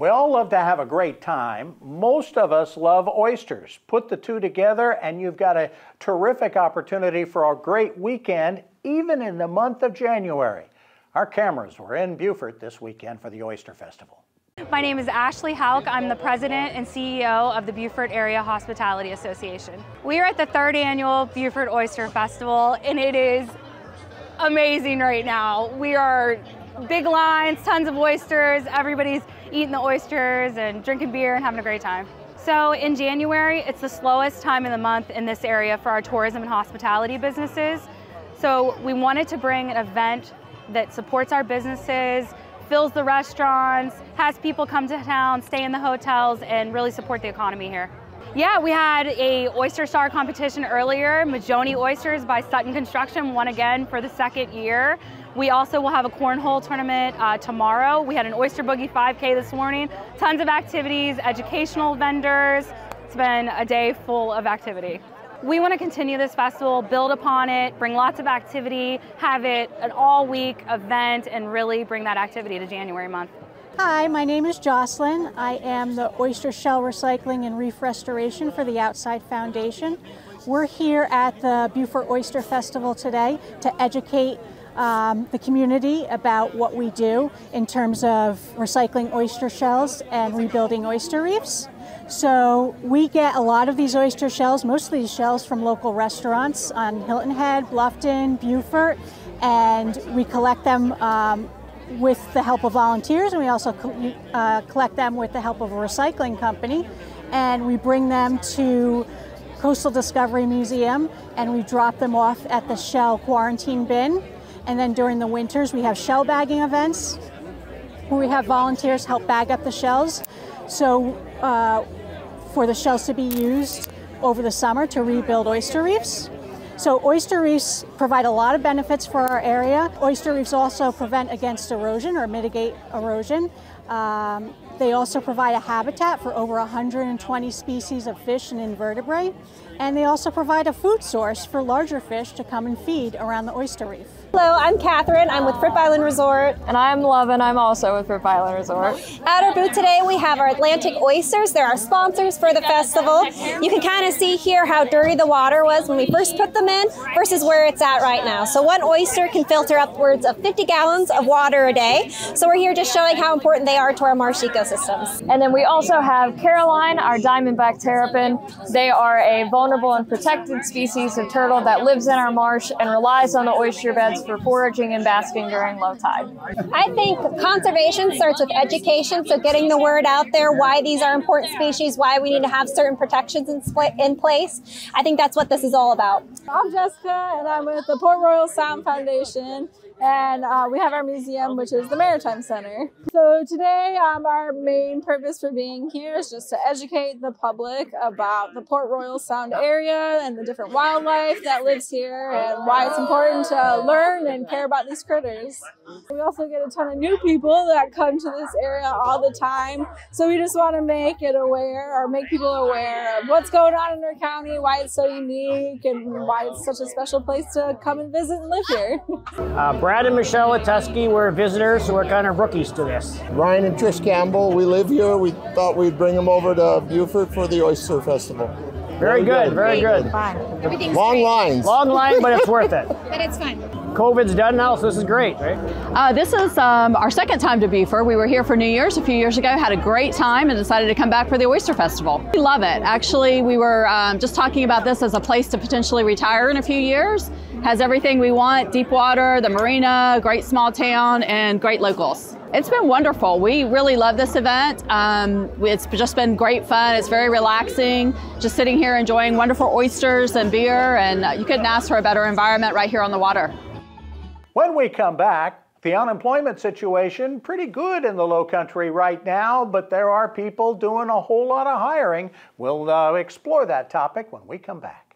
We all love to have a great time. Most of us love oysters. Put the two together and you've got a terrific opportunity for a great weekend, even in the month of January. Our cameras were in Beaufort this weekend for the Oyster Festival. My name is Ashley Hauk. I'm the president and CEO of the Beaufort Area Hospitality Association. We are at the 3rd annual Beaufort Oyster Festival, and it is amazing right now. We are big lines, tons of oysters. Everybody's eating the oysters and drinking beer and having a great time. So in January, it's the slowest time of the month in this area for our tourism and hospitality businesses. So we wanted to bring an event that supports our businesses, fills the restaurants, has people come to town, stay in the hotels, and really support the economy here. Yeah, we had a Oyster Star competition earlier. Majoni Oysters by Sutton Construction won again for the 2nd year. We also will have a cornhole tournament tomorrow. We had an Oyster Boogie 5K this morning. Tons of activities, educational vendors. It's been a day full of activity. We want to continue this festival, build upon it, bring lots of activity, have it an all-week event, and really bring that activity to January month. Hi, my name is Jocelyn. I am the Oyster Shell Recycling and Reef Restoration for the Outside Foundation. We're here at the Beaufort Oyster Festival today to educate the community about what we do in terms of recycling oyster shells and rebuilding oyster reefs. So we get a lot of these oyster shells, most of these shells from local restaurants on Hilton Head, Bluffton, Beaufort, and we collect them with the help of volunteers, and we also collect them with the help of a recycling company, and we bring them to Coastal Discovery Museum and we drop them off at the shell quarantine bin. And then during the winters we have shell bagging events where we have volunteers help bag up the shells, so for the shells to be used over the summer to rebuild oyster reefs. So oyster reefs provide a lot of benefits for our area. Oyster reefs also prevent against erosion or mitigate erosion. They also provide a habitat for over 120 species of fish and invertebrate. And they also provide a food source for larger fish to come and feed around the oyster reef. Hello, I'm Catherine. I'm with Fripp Island Resort. And I'm Love, and I'm also with Fripp Island Resort. At our booth today, we have our Atlantic oysters. They're our sponsors for the festival. You can kind of see here how dirty the water was when we first put them in versus where it's at right now. So one oyster can filter upwards of 50 gallons of water a day. So we're here just showing how important they are to our marsh ecosystems. And then we also have Caroline, our diamondback terrapin. They are a vulnerable and protected species of turtle that lives in our marsh and relies on the oyster beds for foraging and basking during low tide. I think conservation starts with education, so getting the word out there, why these are important species, why we need to have certain protections in place. I think that's what this is all about. I'm Jessica, and I'm with the Port Royal Sound Foundation, and we have our museum, which is the Maritime Center. So today, our main purpose for being here is just to educate the public about the Port Royal Sound area and the different wildlife that lives here and why it's important to learn and care about these critters. We also get a ton of new people that come to this area all the time, so we just want to make people aware of what's going on in our county, why it's so unique, and why it's such a special place to come and visit and live here. Brad and Michelle at Tusky, we're visitors, so we're kind of rookies to this. Ryan and Trish Campbell, we live here. We thought we'd bring them over to Beaufort for the Oyster Festival. Very good, very good. Long lines. Long line, but it's worth it. But it's fun. COVID's done now, so this is great, right? This is our 2nd time to Beaufort. We were here for New Year's a few years ago, had a great time, and decided to come back for the Oyster Festival. We love it. Actually, we were just talking about this as a place to potentially retire in a few years. Has everything we want: deep water, the marina, great small town, and great locals. It's been wonderful. We really love this event. It's just been great fun. It's very relaxing, just sitting here enjoying wonderful oysters and beer, and you couldn't ask for a better environment right here on the water. When we come back, the unemployment situation pretty good in the Lowcountry right now, but there are people doing a whole lot of hiring. We'll explore that topic when we come back.